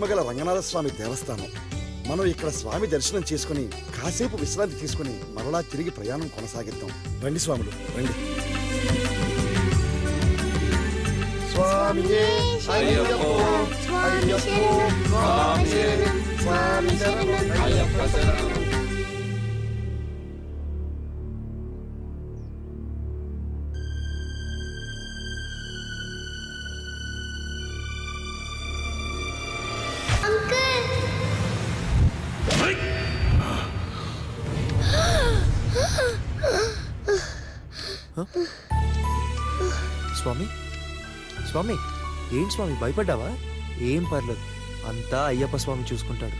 మహిమగల రంగనాథ స్వామి దేవస్థానం. మనం ఇక్కడ స్వామి దర్శనం చేసుకుని కాసేపు విశ్రాంతి తీసుకుని మరలా తిరిగి ప్రయాణం కొనసాగిద్దాం. రండి స్వాములు, రండి. స్వామియే అయ్యప్పో, అయ్యప్పో, స్వామియే, స్వామి శరణం, అయ్యప్ప శరణం. స్వామి, స్వామి, ఏంటి స్వామి భయపడ్డావా? ఏం పర్లేదు, అంతా అయ్యప్ప స్వామి చూసుకుంటాడు.